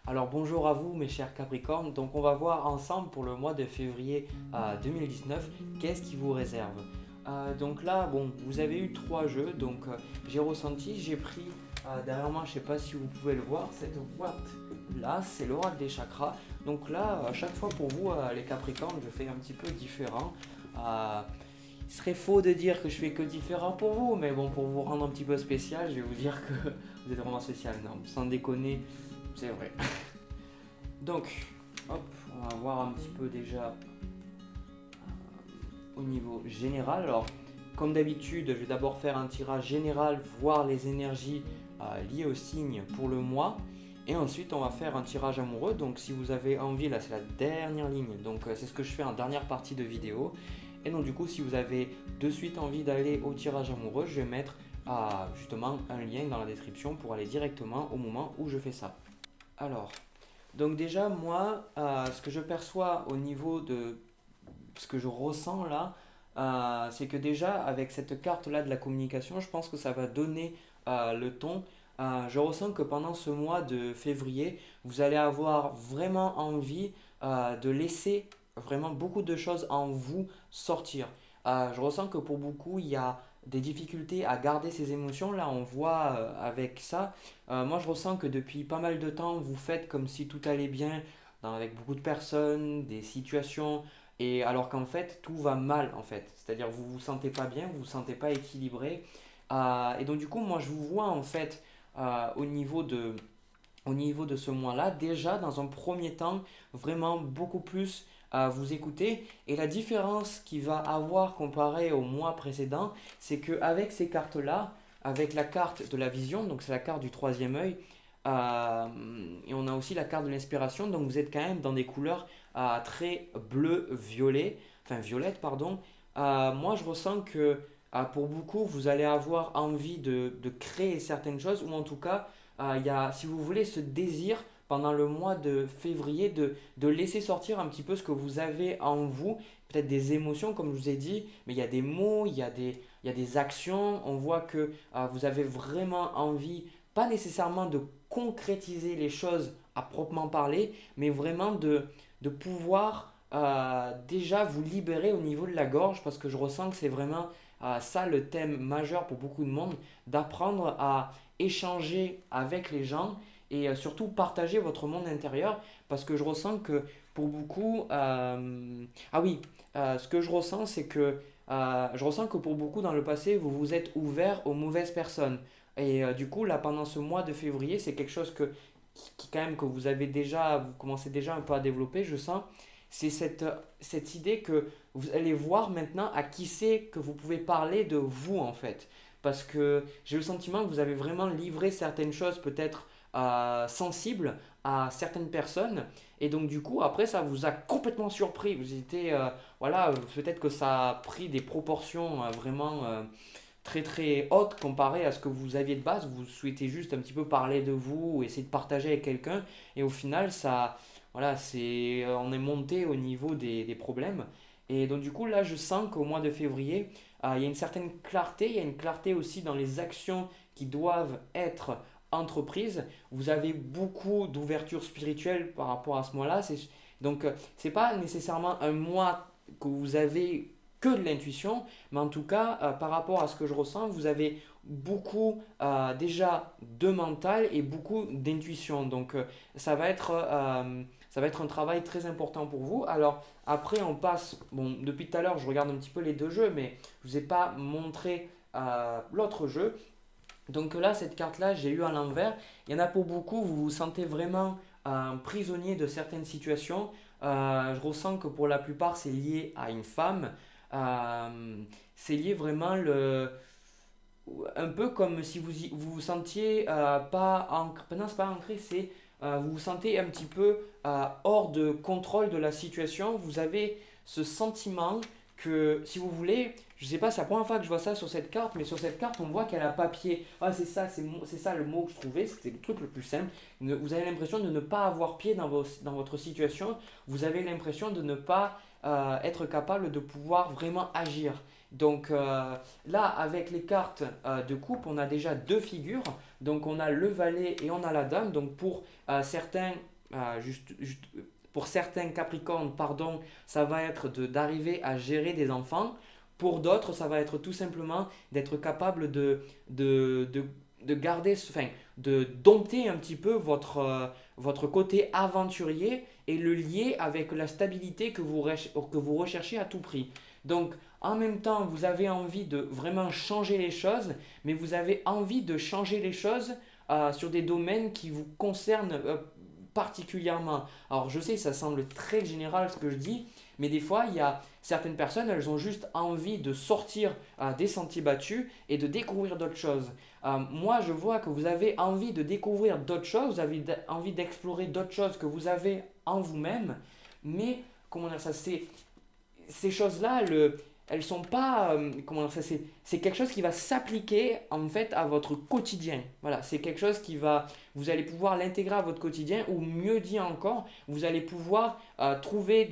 Alors bonjour à vous mes chers Capricornes, donc on va voir ensemble pour le mois de février 2019 qu'est-ce qui vous réserve. Donc là, bon, vous avez eu trois jeux, donc j'ai ressenti, j'ai pris derrière moi, je ne sais pas si vous pouvez le voir, cette boîte là, c'est l'oracle des chakras. Donc là, à chaque fois pour vous les Capricornes, je fais un petit peu différent. Euh, il serait faux de dire que je fais que différent pour vous, mais bon, pour vous rendre un petit peu spécial, je vais vous dire que vous êtes vraiment spécial. Non, sans déconner, c'est vrai. Donc, hop, on va voir un petit peu déjà au niveau général. Alors, comme d'habitude, je vais d'abord faire un tirage général, voir les énergies liées au signe pour le mois. Et ensuite, on va faire un tirage amoureux. Donc, si vous avez envie, là, c'est la dernière ligne. Donc, c'est ce que je fais en dernière partie de vidéo. Et donc, du coup, si vous avez de suite envie d'aller au tirage amoureux, je vais mettre justement un lien dans la description pour aller directement au moment où je fais ça. Alors, donc déjà, moi, ce que je perçois au niveau de ce que je ressens là, c'est que déjà, avec cette carte-là de la communication, je pense que ça va donner le ton. Je ressens que pendant ce mois de février, vous allez avoir vraiment envie de laisser vraiment beaucoup de choses en vous sortir. Je ressens que pour beaucoup, il y a des difficultés à garder ses émotions. Là, on voit avec ça. Moi, je ressens que depuis pas mal de temps, vous faites comme si tout allait bien avec beaucoup de personnes, des situations, et alors qu'en fait, tout va mal en fait. C'est-à-dire, vous vous sentez pas bien, vous vous sentez pas équilibré. Et donc, du coup, moi, je vous vois en fait au niveau de ce mois-là, déjà dans un premier temps, vraiment beaucoup plus à vous écouter. Et la différence qu'il va avoir comparé au mois précédent, c'est qu'avec ces cartes-là, avec la carte de la vision, donc c'est la carte du troisième œil, et on a aussi la carte de l'inspiration, donc vous êtes quand même dans des couleurs très bleu-violet, enfin violette, pardon. Moi, je ressens que pour beaucoup, vous allez avoir envie de créer certaines choses, ou en tout cas, il y a, si vous voulez, ce désir pendant le mois de février de laisser sortir un petit peu ce que vous avez en vous, peut-être des émotions comme je vous ai dit, mais il y a des mots, il y a des actions, on voit que vous avez vraiment envie, pas nécessairement de concrétiser les choses à proprement parler, mais vraiment de pouvoir déjà vous libérer au niveau de la gorge, parce que je ressens que c'est vraiment ça le thème majeur pour beaucoup de monde, d'apprendre à échanger avec les gens et surtout partager votre monde intérieur parce que je ressens que pour beaucoup ah oui, ce que je ressens c'est que je ressens que pour beaucoup dans le passé vous vous êtes ouvert aux mauvaises personnes et du coup là pendant ce mois de février c'est quelque chose qui quand même que vous avez déjà vous commencez déjà un peu à développer je sens c'est cette idée que vous allez voir maintenant à qui c'est que vous pouvez parler de vous en fait parce que j'ai le sentiment que vous avez vraiment livré certaines choses peut-être sensibles à certaines personnes et donc du coup après ça vous a complètement surpris vous étiez voilà peut-être que ça a pris des proportions vraiment très très hautes comparées à ce que vous aviez de base vous souhaitez juste un petit peu parler de vous ou essayer de partager avec quelqu'un et au final ça voilà c'est on est monté au niveau des problèmes et donc du coup là je sens qu'au mois de février il y a une certaine clarté, il y a une clarté aussi dans les actions qui doivent être entreprises. Vous avez beaucoup d'ouverture spirituelle par rapport à ce mois-là. Donc, ce n'est pas nécessairement un mois que vous avez que de l'intuition, mais en tout cas, par rapport à ce que je ressens, vous avez beaucoup déjà de mental et beaucoup d'intuition. Donc, ça va être un travail très important pour vous. Alors, après, on passe, bon, depuis tout à l'heure, je regarde un petit peu les deux jeux, mais je ne vous ai pas montré l'autre jeu. Donc là, cette carte-là, j'ai eu à l'envers. Il y en a pour beaucoup, vous vous sentez vraiment prisonnier de certaines situations. Je ressens que pour la plupart, c'est lié à une femme. C'est lié vraiment un peu comme si vous vous sentiez pas ancré. Non, c'est pas ancré, c'est vous vous sentez un petit peu hors de contrôle de la situation. Vous avez ce sentiment que, si vous voulez, je sais pas, c'est la première fois que je vois ça sur cette carte, mais sur cette carte, on voit qu'elle a papier. Ah, c'est ça, c'est ça le mot que je trouvais, c'était le truc le plus simple. Vous avez l'impression de ne pas avoir pied dans votre situation, vous avez l'impression de ne pas être capable de pouvoir vraiment agir. Donc là, avec les cartes de coupe, on a déjà deux figures. Donc on a le valet et on a la dame. Donc pour certains, pour certains Capricornes, pardon, ça va être d'arriver à gérer des enfants. Pour d'autres, ça va être tout simplement d'être capable de garder, enfin, de dompter un petit peu votre côté aventurier et le lier avec la stabilité que vous recherchez à tout prix. Donc, en même temps, vous avez envie de vraiment changer les choses, mais vous avez envie de changer les choses sur des domaines qui vous concernent particulièrement. Alors, je sais, ça semble très général ce que je dis, mais des fois, il y a certaines personnes, elles ont juste envie de sortir des sentiers battus et de découvrir d'autres choses. Moi, je vois que vous avez envie de découvrir d'autres choses, vous avez envie d'explorer d'autres choses que vous avez en vous-même, mais comment dire ça, ces choses-là, elles sont pas, comment dire ça, c'est quelque chose qui va s'appliquer en fait à votre quotidien. Voilà, c'est quelque chose vous allez pouvoir l'intégrer à votre quotidien, ou mieux dit encore, vous allez pouvoir trouver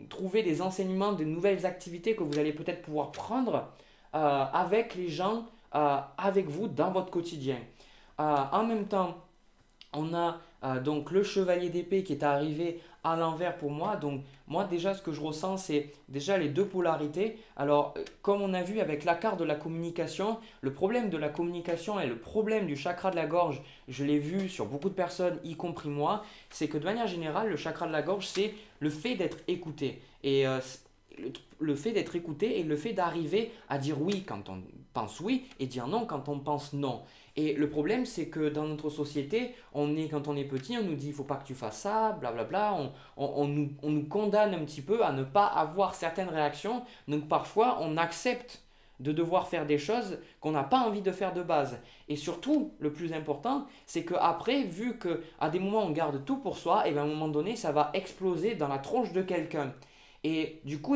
trouver des enseignements, de nouvelles activités que vous allez peut-être pouvoir prendre avec les gens, avec vous dans votre quotidien. En même temps, on a donc le chevalier d'épée qui est arrivé à l'envers pour moi. Donc moi déjà ce que je ressens c'est déjà les deux polarités. Alors comme on a vu avec la carte de la communication, le problème de la communication et le problème du chakra de la gorge, je l'ai vu sur beaucoup de personnes, y compris moi, c'est que de manière générale le chakra de la gorge c'est le fait d'être écouté. Et le fait d'être écouté et le fait d'arriver à dire oui quand on pense oui et dire non quand on pense non. Et le problème, c'est que dans notre société, quand on est petit, on nous dit il ne faut pas que tu fasses ça, blablabla. On nous condamne un petit peu à ne pas avoir certaines réactions. Donc parfois, on accepte de devoir faire des choses qu'on n'a pas envie de faire de base. Et surtout, le plus important, c'est qu'après, vu qu'à des moments on garde tout pour soi, et bien à un moment donné, ça va exploser dans la tronche de quelqu'un. Et du coup,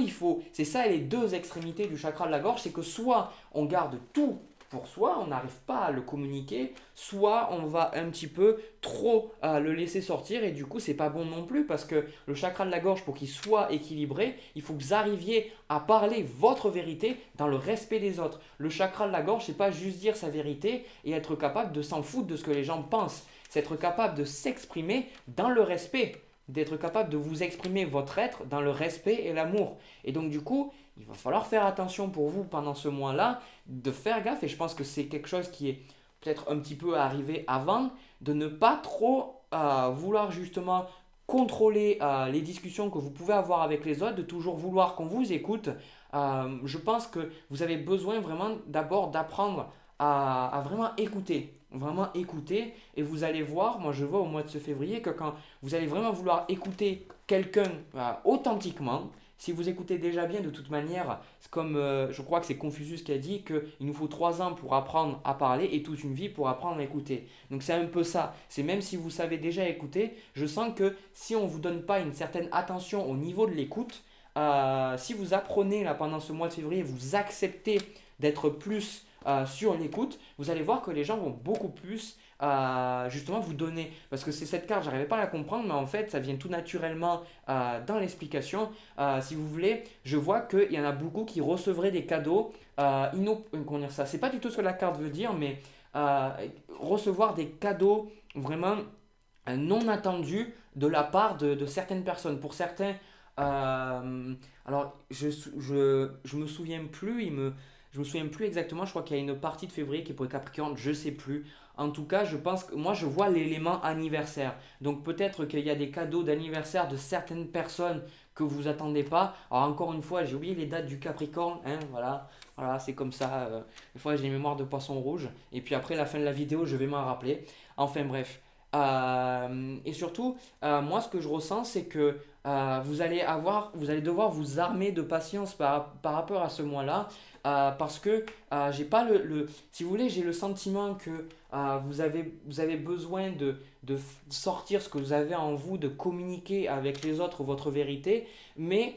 c'est ça les deux extrémités du chakra de la gorge, c'est que soit on garde tout pour soi, on n'arrive pas à le communiquer, soit on va un petit peu trop le laisser sortir et du coup c'est pas bon non plus parce que le chakra de la gorge pour qu'il soit équilibré, il faut que vous arriviez à parler votre vérité dans le respect des autres. Le chakra de la gorge c'est pas juste dire sa vérité et être capable de s'en foutre de ce que les gens pensent, c'est être capable de s'exprimer dans le respect, d'être capable de vous exprimer votre être dans le respect et l'amour. Et donc du coup, il va falloir faire attention pour vous pendant ce mois-là, de faire gaffe, et je pense que c'est quelque chose qui est peut-être un petit peu arrivé avant, de ne pas trop vouloir justement contrôler les discussions que vous pouvez avoir avec les autres, de toujours vouloir qu'on vous écoute. Je pense que vous avez besoin vraiment d'abord d'apprendre à vraiment écouter, et vous allez voir, moi je vois au mois de ce février que quand vous allez vraiment vouloir écouter quelqu'un authentiquement, si vous écoutez déjà bien de toute manière, c'est comme je crois que c'est Confucius qui a dit qu'il nous faut 3 ans pour apprendre à parler et toute une vie pour apprendre à écouter. Donc c'est un peu ça, c'est même si vous savez déjà écouter, je sens que si on ne vous donne pas une certaine attention au niveau de l'écoute, si vous apprenez là pendant ce mois de février, vous acceptez d'être plus sur l'écoute, vous allez voir que les gens vont beaucoup plus justement vous donner. Parce que c'est cette carte, j'arrivais pas à la comprendre, mais en fait, ça vient tout naturellement dans l'explication. Si vous voulez, je vois qu'il y en a beaucoup qui recevraient des cadeaux. Comment dire ça? C'est pas du tout ce que la carte veut dire, mais recevoir des cadeaux vraiment non attendus de la part de certaines personnes. Pour certains, alors je me souviens plus, je me souviens plus exactement, je crois qu'il y a une partie de février qui est pour les Capricornes, je sais plus. En tout cas, je pense que moi je vois l'élément anniversaire. Donc peut-être qu'il y a des cadeaux d'anniversaire de certaines personnes que vous attendez pas. Alors encore une fois, j'ai oublié les dates du Capricorne, hein, voilà, c'est comme ça. Des fois j'ai une mémoire de poisson rouge. Et puis après la fin de la vidéo, je vais m'en rappeler. Enfin bref. Et surtout, moi ce que je ressens, c'est que vous allez devoir vous armer de patience par rapport à ce mois-là, parce que j'ai pas si vous voulez, j'ai le sentiment que vous avez besoin de sortir ce que vous avez en vous, de communiquer avec les autres votre vérité, mais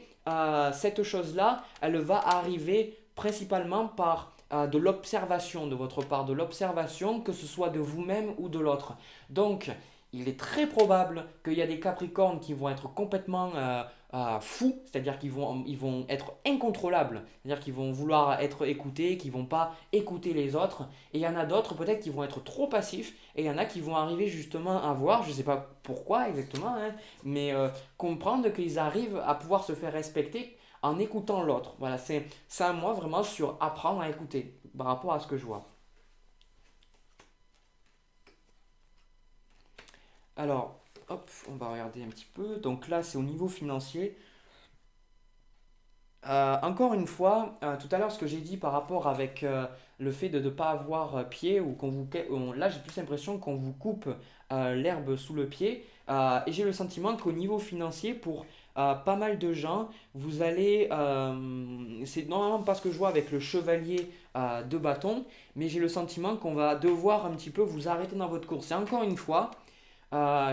cette chose-là, elle va arriver principalement par de l'observation de votre part, de l'observation, que ce soit de vous-même ou de l'autre. Donc, il est très probable qu'il y a des Capricornes qui vont être complètement fous, c'est-à-dire ils vont être incontrôlables, c'est-à-dire qu'ils vont vouloir être écoutés, qu'ils vont pas écouter les autres. Et il y en a d'autres peut-être qui vont être trop passifs, et il y en a qui vont arriver justement à voir, je ne sais pas pourquoi exactement, hein, mais comprendre qu'ils arrivent à pouvoir se faire respecter en écoutant l'autre. Voilà, c'est ça moi vraiment sur apprendre à écouter par rapport à ce que je vois. Alors, hop, on va regarder un petit peu. Donc là, c'est au niveau financier. Encore une fois, tout à l'heure, ce que j'ai dit par rapport avec le fait de ne pas avoir pied ou là, j'ai plus l'impression qu'on vous coupe l'herbe sous le pied. Et j'ai le sentiment qu'au niveau financier, pour pas mal de gens, vous allez. C'est normalement pas ce que je vois avec le chevalier de bâton, mais j'ai le sentiment qu'on va devoir un petit peu vous arrêter dans votre course. Et encore une fois,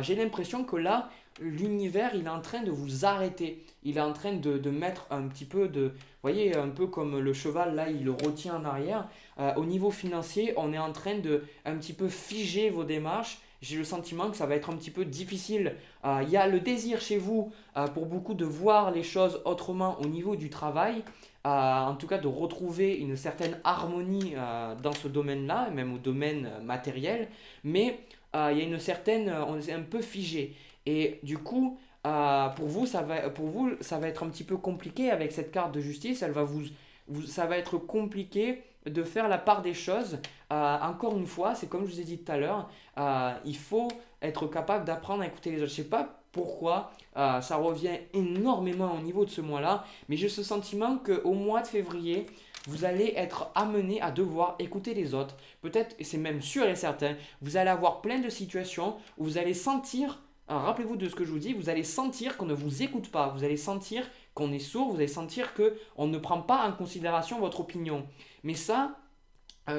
j'ai l'impression que là, l'univers, il est en train de vous arrêter. Il est en train de mettre un petit peu de... Vous voyez, un peu comme le cheval, là, il le retient en arrière. Au niveau financier, on est en train de un petit peu figer vos démarches. J'ai le sentiment que ça va être un petit peu difficile. Il y a le désir chez vous, pour beaucoup, de voir les choses autrement au niveau du travail. En tout cas, de retrouver une certaine harmonie dans ce domaine-là, même au domaine matériel. Mais il y a une certaine, on est un peu figé. Et du coup, pour vous, ça va être un petit peu compliqué avec cette carte de justice. Ça va être compliqué de faire la part des choses. Encore une fois, c'est comme je vous ai dit tout à l'heure, il faut être capable d'apprendre à écouter les autres. Je ne sais pas pourquoi ça revient énormément au niveau de ce mois-là, mais j'ai ce sentiment qu'au mois de février, vous allez être amené à devoir écouter les autres. Peut-être, et c'est même sûr et certain, vous allez avoir plein de situations où vous allez sentir, rappelez-vous de ce que je vous dis, vous allez sentir qu'on ne vous écoute pas, vous allez sentir qu'on est sourd, vous allez sentir qu'on ne prend pas en considération votre opinion. Mais ça,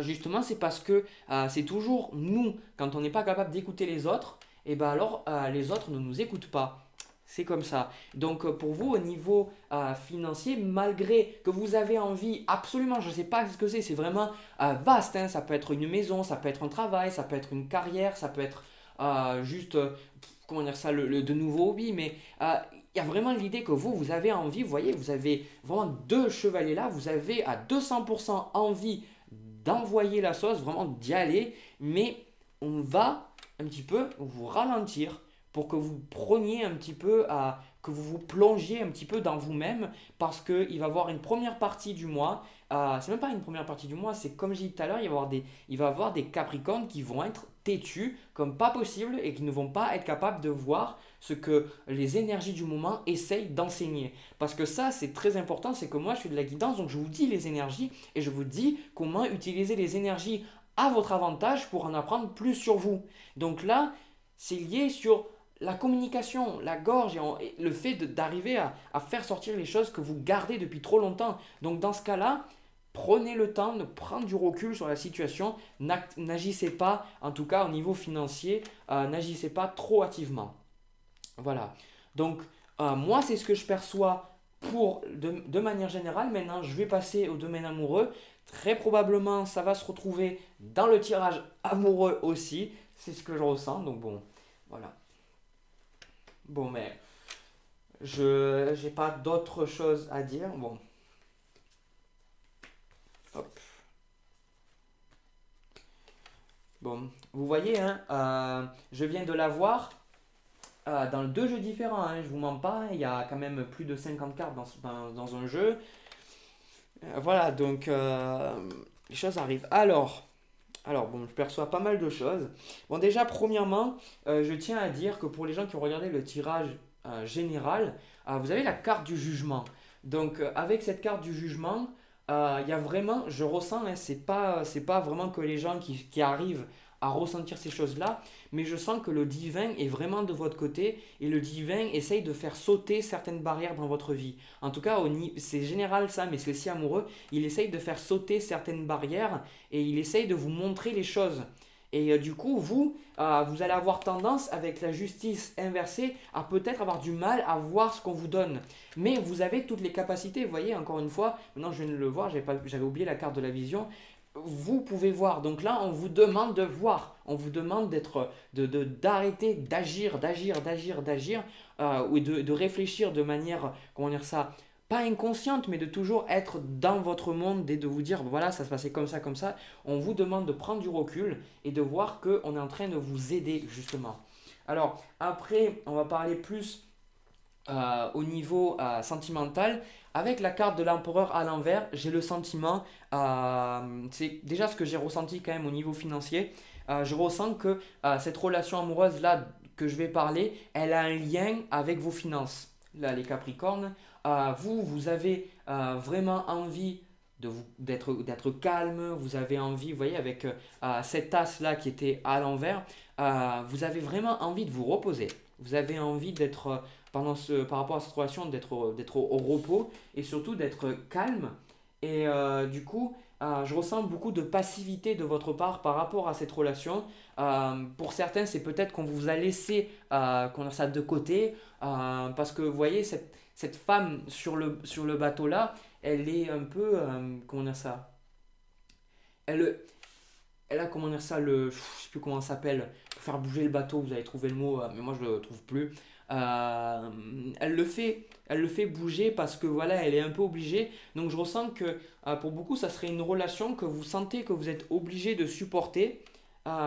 justement, c'est parce que c'est toujours nous, quand on n'est pas capable d'écouter les autres, et ben alors les autres ne nous écoutent pas. C'est comme ça. Donc pour vous, au niveau financier, malgré que vous avez envie, absolument, je ne sais pas ce que c'est vraiment vaste, hein, ça peut être une maison, ça peut être un travail, ça peut être une carrière, ça peut être juste, comment dire ça, de nouveaux hobbies, mais il y a vraiment l'idée que vous avez envie, vous voyez, vous avez vraiment deux chevaliers là, vous avez à 200% envie d'envoyer la sauce, vraiment d'y aller, mais on va un petit peu vous ralentir pour que vous preniez un petit peu que vous vous plongiez un petit peu dans vous-même parce qu'il va y avoir une première partie du mois, c'est même pas une première partie du mois, c'est comme j'ai dit tout à l'heure, il va y avoir des Capricornes qui vont être têtus comme pas possible et qui ne vont pas être capables de voir ce que les énergies du moment essayent d'enseigner. Parce que ça, c'est très important, c'est que moi, je suis de la guidance, donc je vous dis les énergies et je vous dis comment utiliser les énergies à votre avantage pour en apprendre plus sur vous. Donc là, c'est lié sur la communication, la gorge et le fait d'arriver à faire sortir les choses que vous gardez depuis trop longtemps. Donc dans ce cas-là, prenez le temps de prendre du recul sur la situation. N'agissez pas, en tout cas au niveau financier, n'agissez pas trop hâtivement. Voilà. Donc, moi, c'est ce que je perçois de manière générale. Maintenant, je vais passer au domaine amoureux. Très probablement, ça va se retrouver dans le tirage amoureux aussi. C'est ce que je ressens. Donc, bon, voilà. Bon, mais je n'ai pas d'autre chose à dire. Bon, hop. Bon, vous voyez, hein, je viens de l'avoir dans deux jeux différents. Hein, je vous mens pas, il y a quand même plus de 50 cartes dans un jeu. Voilà, donc les choses arrivent. Alors, bon, je perçois pas mal de choses. Bon, déjà, premièrement, je tiens à dire que pour les gens qui ont regardé le tirage général, vous avez la carte du jugement. Donc, avec cette carte du jugement, il y a vraiment, je ressens, hein, c'est pas vraiment que les gens qui arrivent à ressentir ces choses-là, mais je sens que le divin est vraiment de votre côté et le divin essaye de faire sauter certaines barrières dans votre vie. En tout cas, c'est général ça, mais c'est aussi amoureux. Il essaye de faire sauter certaines barrières et il essaye de vous montrer les choses. Et du coup, vous allez avoir tendance, avec la justice inversée, à peut-être avoir du mal à voir ce qu'on vous donne. Mais vous avez toutes les capacités, vous voyez, encore une fois, maintenant je viens de le voir, j'avais oublié la carte de la vision. vous pouvez voir. Donc là, on vous demande de voir. On vous demande d'arrêter d'agir, ou de réfléchir de manière, comment dire ça, pas inconsciente, mais de toujours être dans votre monde et de vous dire, voilà, ça se passait comme ça, comme ça. On vous demande de prendre du recul et de voir qu'on est en train de vous aider, justement. Alors, après, on va parler plus au niveau sentimental. Avec la carte de l'empereur à l'envers, j'ai le sentiment, c'est déjà ce que j'ai ressenti quand même au niveau financier. Je ressens que cette relation amoureuse-là que je vais parler, elle a un lien avec vos finances. Là, les Capricornes, vous avez vraiment envie d'être calme, vous avez envie, vous voyez, avec cette tasse-là qui était à l'envers, vous avez vraiment envie de vous reposer. Vous avez envie d'être par rapport à cette relation, d'être au repos et surtout d'être calme. Et du coup, je ressens beaucoup de passivité de votre part par rapport à cette relation. Pour certains, c'est peut-être qu'on vous a laissé qu'on a ça de côté parce que vous voyez, cette femme sur le bateau là, elle est un peu, comment dire ça, elle, elle a, comment dire ça, je sais plus comment ça s'appelle, pour faire bouger le bateau, vous avez trouvé le mot, mais moi je le trouve plus. Euh, elle le fait bouger parce que voilà, elle est un peu obligée. Donc je ressens que pour beaucoup, ça serait une relation que vous sentez que vous êtes obligé de supporter,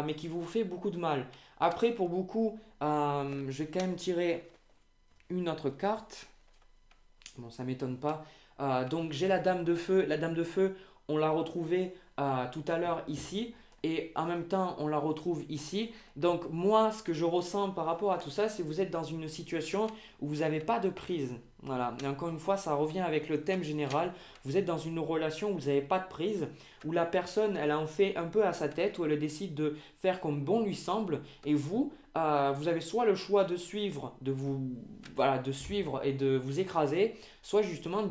mais qui vous fait beaucoup de mal. Après, pour beaucoup, je vais quand même tirer une autre carte. Bon, ça m'étonne pas. Donc j'ai la dame de feu. La dame de feu, on l'a retrouvée tout à l'heure ici. Et en même temps, on la retrouve ici. Donc moi, ce que je ressens par rapport à tout ça, c'est que vous êtes dans une situation où vous n'avez pas de prise. Voilà. Et encore une fois, ça revient avec le thème général. Vous êtes dans une relation où vous n'avez pas de prise, où la personne, elle en fait un peu à sa tête, où elle décide de faire comme bon lui semble. Et vous, vous avez soit le choix de suivre, voilà, de suivre et de vous écraser, soit justement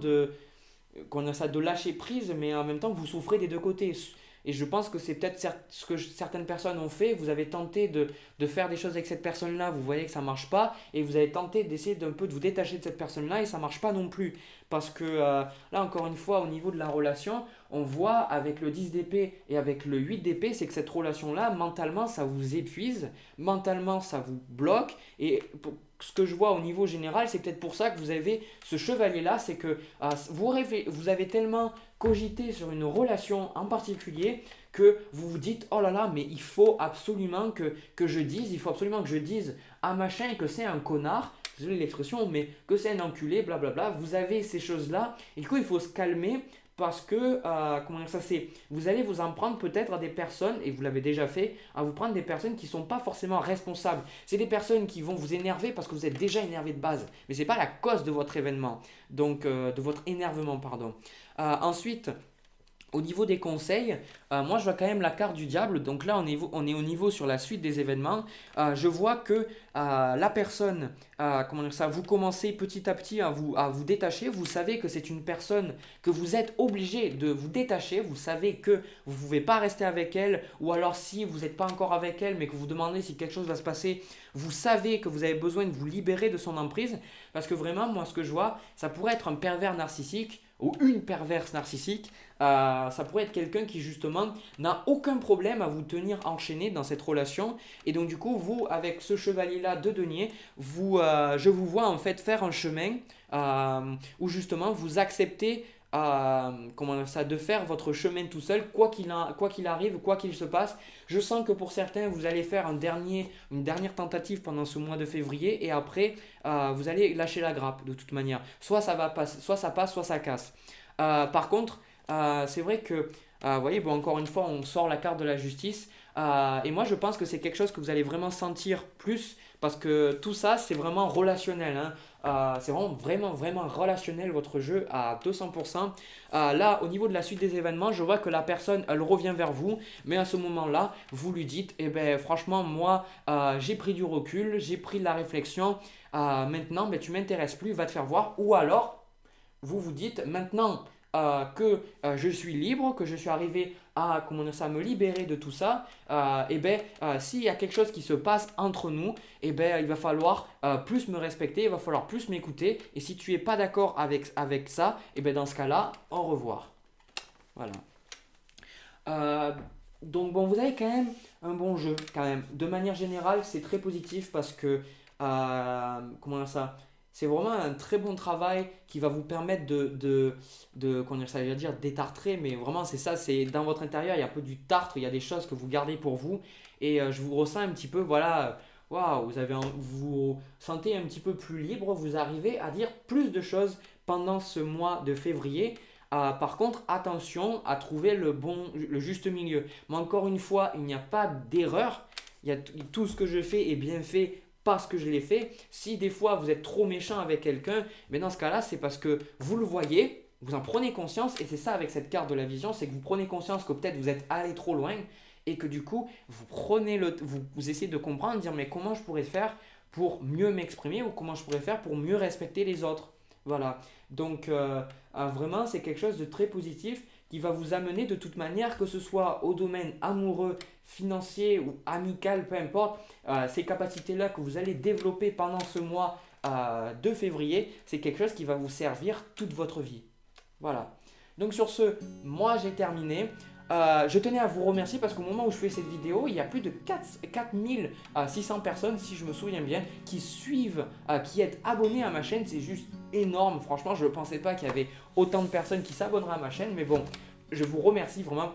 qu'on a ça, de lâcher prise, mais en même temps vous souffrez des deux côtés. Et je pense que c'est peut-être ce que certaines personnes ont fait. Vous avez tenté de faire des choses avec cette personne-là, vous voyez que ça ne marche pas, et vous avez tenté d'essayer d'un peu de vous détacher de cette personne-là, et ça ne marche pas non plus. Parce que là, encore une fois, au niveau de la relation, on voit avec le 10 d'épée et avec le 8 d'épée, c'est que cette relation-là, mentalement, ça vous épuise, mentalement, ça vous bloque, et ce que je vois au niveau général, c'est peut-être pour ça que vous avez ce chevalier-là, c'est que vous avez tellement cogité sur une relation en particulier que vous vous dites, oh là là, mais il faut absolument il faut absolument que je dise à machin que c'est un connard, désolé l'expression, mais que c'est un enculé, blablabla. Vous avez ces choses-là, et du coup, il faut se calmer parce que, comment dire ça, vous allez vous en prendre peut-être à des personnes, et vous l'avez déjà fait, à vous prendre des personnes qui ne sont pas forcément responsables. C'est des personnes qui vont vous énerver parce que vous êtes déjà énervé de base, mais ce n'est pas la cause de votre événement, donc de votre énervement, pardon. Ensuite, au niveau des conseils, moi je vois quand même la carte du diable. Donc là, on est au niveau sur la suite des événements. Je vois que la personne, comment dire ça, vous commencez petit à petit à vous détacher. Vous savez que c'est une personne que vous êtes obligé de vous détacher. Vous savez que vous ne pouvez pas rester avec elle. Ou alors si vous n'êtes pas encore avec elle, mais que vous demandez si quelque chose va se passer, vous savez que vous avez besoin de vous libérer de son emprise. Parce que vraiment, moi ce que je vois, ça pourrait être un pervers narcissique ou une perverse narcissique. Ça pourrait être quelqu'un qui justement n'a aucun problème à vous tenir enchaîné dans cette relation. Et donc du coup, vous, avec ce chevalier-là de denier, je vous vois en fait faire un chemin où justement vous acceptez comment ça, de faire votre chemin tout seul, quoi qu'il arrive, quoi qu'il se passe. Je sens que pour certains, vous allez faire une dernière tentative pendant ce mois de février, et après, vous allez lâcher la grappe de toute manière. Soit ça va passer, soit ça passe, soit ça casse. Par contre, c'est vrai que, vous voyez, bon, encore une fois, on sort la carte de la justice. Et moi, je pense que c'est quelque chose que vous allez vraiment sentir plus parce que tout ça, c'est vraiment relationnel. Hein. C'est vraiment relationnel votre jeu à 200%. Là, au niveau de la suite des événements, je vois que la personne, elle revient vers vous. Mais à ce moment-là, vous lui dites, eh ben, franchement, moi, j'ai pris du recul, j'ai pris de la réflexion. Maintenant, ben, tu m'intéresses plus, va te faire voir. Ou alors, vous vous dites, maintenant que je suis libre, que je suis arrivé à me libérer de tout ça, et ben, s'il y a quelque chose qui se passe entre nous, et ben, il va falloir plus me respecter, il va falloir plus m'écouter. Et si tu n'es pas d'accord avec ça, et ben, dans ce cas-là, au revoir. Voilà. Euh, donc bon, vous avez quand même un bon jeu, quand même. De manière générale, c'est très positif parce que, comment dire ça, c'est vraiment un très bon travail qui va vous permettre comment dire ça, je veux dire détartrer, mais vraiment c'est ça, c'est dans votre intérieur, il y a un peu du tartre, il y a des choses que vous gardez pour vous. Et je vous ressens un petit peu, voilà, waouh, vous vous sentez un petit peu plus libre, vous arrivez à dire plus de choses pendant ce mois de février. Par contre, attention à trouver le juste milieu. Mais encore une fois, il n'y a pas d'erreur. Tout ce que je fais est bien fait parce que je l'ai fait. Si des fois vous êtes trop méchant avec quelqu'un, mais dans ce cas-là, c'est parce que vous le voyez, vous en prenez conscience, et c'est ça avec cette carte de la vision, c'est que vous prenez conscience que peut-être vous êtes allé trop loin, et que du coup, vous essayez de comprendre, dire mais comment je pourrais faire pour mieux m'exprimer, ou comment je pourrais faire pour mieux respecter les autres. Voilà. Donc, vraiment, c'est quelque chose de très positif qui va vous amener de toute manière, que ce soit au domaine amoureux, financier ou amical, peu importe, ces capacités-là que vous allez développer pendant ce mois de février, c'est quelque chose qui va vous servir toute votre vie. Voilà. Donc sur ce, moi j'ai terminé. Je tenais à vous remercier parce qu'au moment où je fais cette vidéo, il y a plus de 4600 personnes, si je me souviens bien, qui suivent, qui est abonnées à ma chaîne. C'est juste énorme. Franchement, je ne pensais pas qu'il y avait autant de personnes qui s'abonneraient à ma chaîne. Mais bon, je vous remercie vraiment.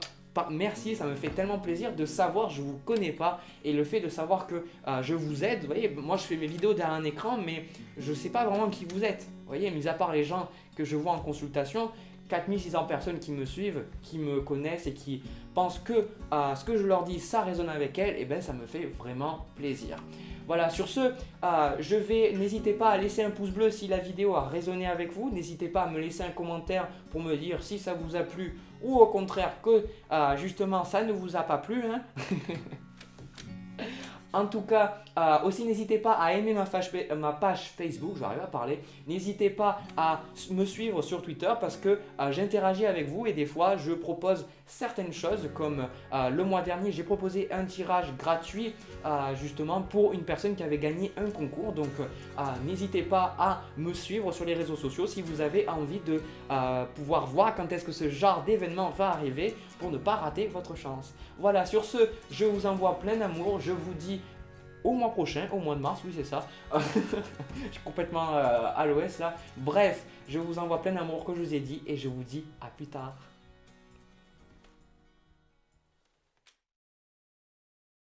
Merci, ça me fait tellement plaisir de savoir, je ne vous connais pas, et le fait de savoir que je vous aide. Vous voyez, moi je fais mes vidéos derrière un écran, mais je ne sais pas vraiment qui vous êtes. Vous voyez, mis à part les gens que je vois en consultation, 4600 personnes qui me suivent, qui me connaissent et qui pensent que ce que je leur dis, ça résonne avec elles, et ben ça me fait vraiment plaisir. Voilà, sur ce, n'hésitez pas à laisser un pouce bleu si la vidéo a résonné avec vous. N'hésitez pas à me laisser un commentaire pour me dire si ça vous a plu ou au contraire que justement ça ne vous a pas plu, hein. En tout cas, aussi n'hésitez pas à aimer ma page Facebook, je vais arriver à parler. N'hésitez pas à me suivre sur Twitter parce que j'interagis avec vous et des fois je propose certaines choses comme le mois dernier j'ai proposé un tirage gratuit justement pour une personne qui avait gagné un concours. Donc n'hésitez pas à me suivre sur les réseaux sociaux si vous avez envie de pouvoir voir quand est-ce que ce genre d'événement va arriver pour ne pas rater votre chance. Voilà, sur ce, je vous envoie plein d'amour, je vous dis au mois prochain, au mois de mars, oui c'est ça. Je suis complètement à l'ouest là. Bref, je vous envoie plein d'amour que je vous ai dit et je vous dis à plus tard.